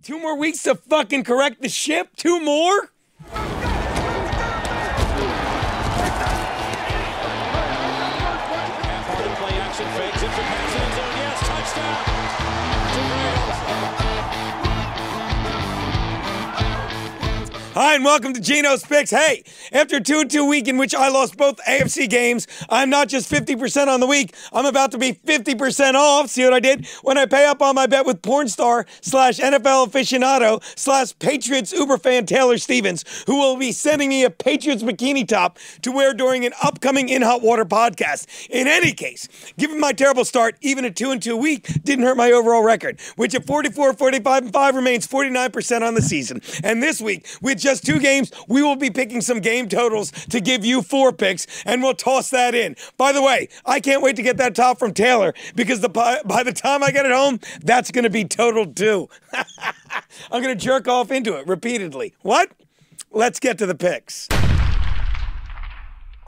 2 more weeks to fucking correct the ship? 2 more? Play action fakes it for Paxton. Yes, touchdown. Hi, and welcome to Genos Picks. Hey, after a 2-2 week in which I lost both AFC games, I'm not just 50% on the week, I'm about to be 50% off. See what I did? When I pay up on my bet with porn star / NFL aficionado / Patriots uber fan Taylor Stevens, who will be sending me a Patriots bikini top to wear during an upcoming In Hot Water podcast. In any case, given my terrible start, even a 2-2 week didn't hurt my overall record, which at 44, 45, and 5 remains 49% on the season. And this week, with just 2 games, we will be picking some game totals to give you 4 picks, and we'll toss that in. By the way, I can't wait to get that top from Taylor, because by the time I get it home, that's going to be totaled too. I'm going to jerk off into it repeatedly. What? Let's get to the picks.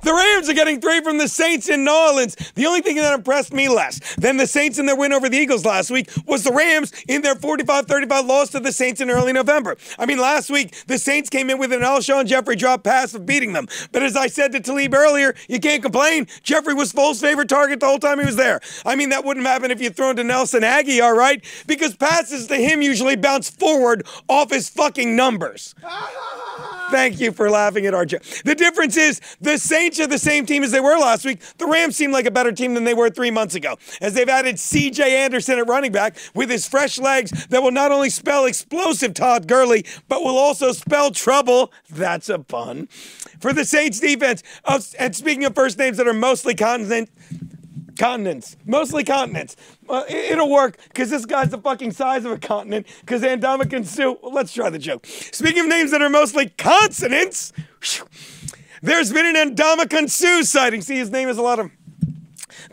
The Rams are getting 3 from the Saints in New Orleans. The only thing that impressed me less than the Saints in their win over the Eagles last week was the Rams in their 45-35 loss to the Saints in early November. I mean, last week, the Saints came in with an Alshon Jeffrey drop pass of beating them. But as I said to Talib earlier, you can't complain. Jeffrey was Foles' favorite target the whole time he was there. I mean, that wouldn't happen if you throw him to Nelson Agholor, right? Because passes to him usually bounce forward off his fucking numbers. Thank you for laughing at our joke. The difference is the Saints are the same team as they were last week. The Rams seem like a better team than they were 3 months ago, as they've added C.J. Anderson at running back with his fresh legs that will not only spell explosive Todd Gurley, but will also spell trouble. That's a pun. For the Saints defense, and speaking of first names that are mostly continents. It'll work because this guy's the fucking size of a continent. Because Ndamukong Suh. Well, let's try the joke. Speaking of names that are mostly consonants, there's been an Ndamukong Suh sighting. See, his name is a lot of.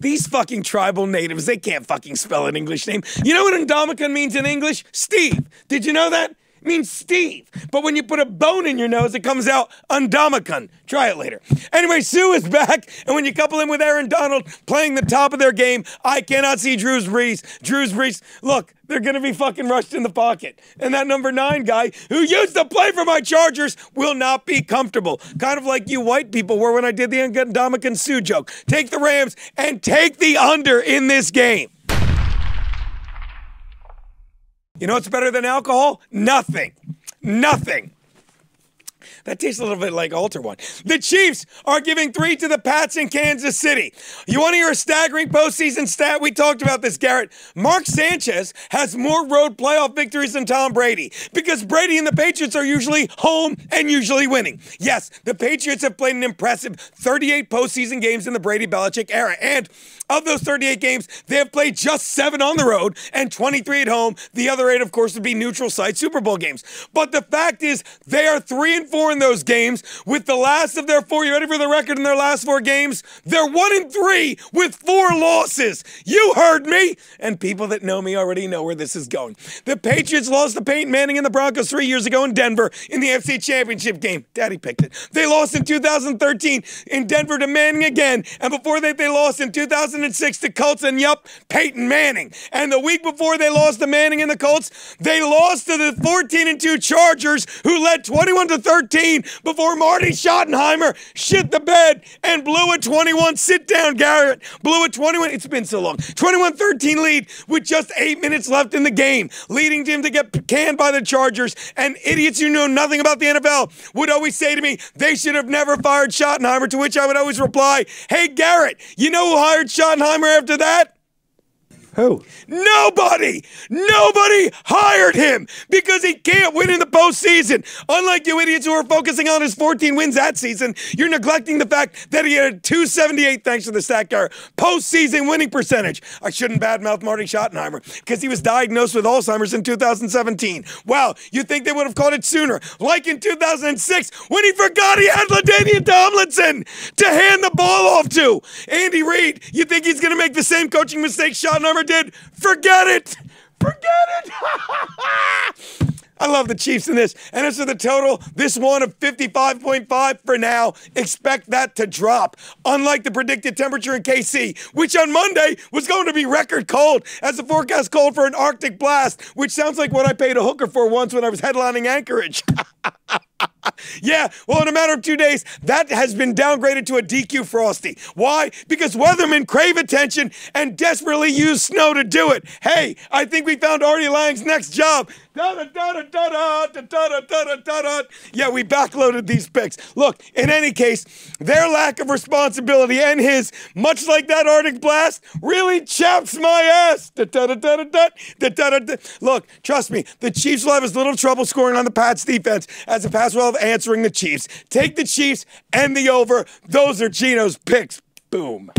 These fucking tribal natives, they can't fucking spell an English name. You know what Ndamukong means in English? Steve. Did you know that? It means Steve. But when you put a bone in your nose, it comes out Ndamukong. Try it later. Anyway, Sue is back, and when you couple him with Aaron Donald playing the top of their game, I cannot see Drew Brees. Look, they're going to be fucking rushed in the pocket. And that number 9 guy, who used to play for my Chargers, will not be comfortable. Kind of like you white people were when I did the Ndamukong Suh joke. Take the Rams and take the under in this game. You know what's better than alcohol? Nothing. Nothing. That tastes a little bit like Alter One. The Chiefs are giving 3 to the Pats in Kansas City. You want to hear a staggering postseason stat? We talked about this, Garrett. Mark Sanchez has more road playoff victories than Tom Brady, because Brady and the Patriots are usually home and usually winning. Yes, the Patriots have played an impressive 38 postseason games in the Brady-Belichick era, and of those 38 games, they have played just 7 on the road and 23 at home. The other 8, of course, would be neutral site Super Bowl games. But the fact is, they are 3-4 in those games with the last of their 4. You ready for the record in their last 4 games? They're 1-3 with 4 losses. You heard me. And people that know me already know where this is going. The Patriots lost to Peyton Manning and the Broncos 3 years ago in Denver in the AFC Championship game. Daddy picked it. They lost in 2013 in Denver to Manning again. And before that, they lost in 2006 to Colts and Peyton Manning. And the week before they lost to Manning and the Colts, they lost to the 14-2 Chargers, who led 21-13 before Marty Schottenheimer shit the bed and blew a 21. Sit down, Garrett. Blew a 21. It's been so long. 21-13 lead with just 8 minutes left in the game, leading him to get canned by the Chargers. And idiots who know nothing about the NFL would always say to me, they should have never fired Schottenheimer, to which I would always reply, hey, Garrett, you know who hired Schottenheimer after that? Who? Nobody hired him because he can't win in the postseason. Unlike you idiots who are focusing on his 14 wins that season, you're neglecting the fact that he had a 278, thanks to the Stacker, postseason winning percentage. I shouldn't badmouth Marty Schottenheimer because he was diagnosed with Alzheimer's in 2017. Wow, you'd think they would have caught it sooner, like in 2006 when he forgot he had LaDainian Tomlinson to hand the ball off to. Andy Reid, you think he's going to make the same coaching mistake Schottenheimer did? Forget it. I love the Chiefs in this. And as for the total, this one of 55.5 for now. Expect that to drop. Unlike the predicted temperature in KC, which on Monday was going to be record cold, as the forecast called for an Arctic blast, which sounds like what I paid a hooker for once when I was headlining Anchorage. Yeah, well, in a matter of 2 days, that has been downgraded to a DQ Frosty. Why? Because weathermen crave attention and desperately use snow to do it. Hey, I think we found Artie Lang's next job. Yeah, we backloaded these picks. Look, in any case, their lack of responsibility and his, much like that Arctic blast, really chaps my ass. Look, trust me, the Chiefs will have as little trouble scoring on the Pats defense as the Pats will have answering the Chiefs. Take the Chiefs and the over. Those are Geno's picks. Boom.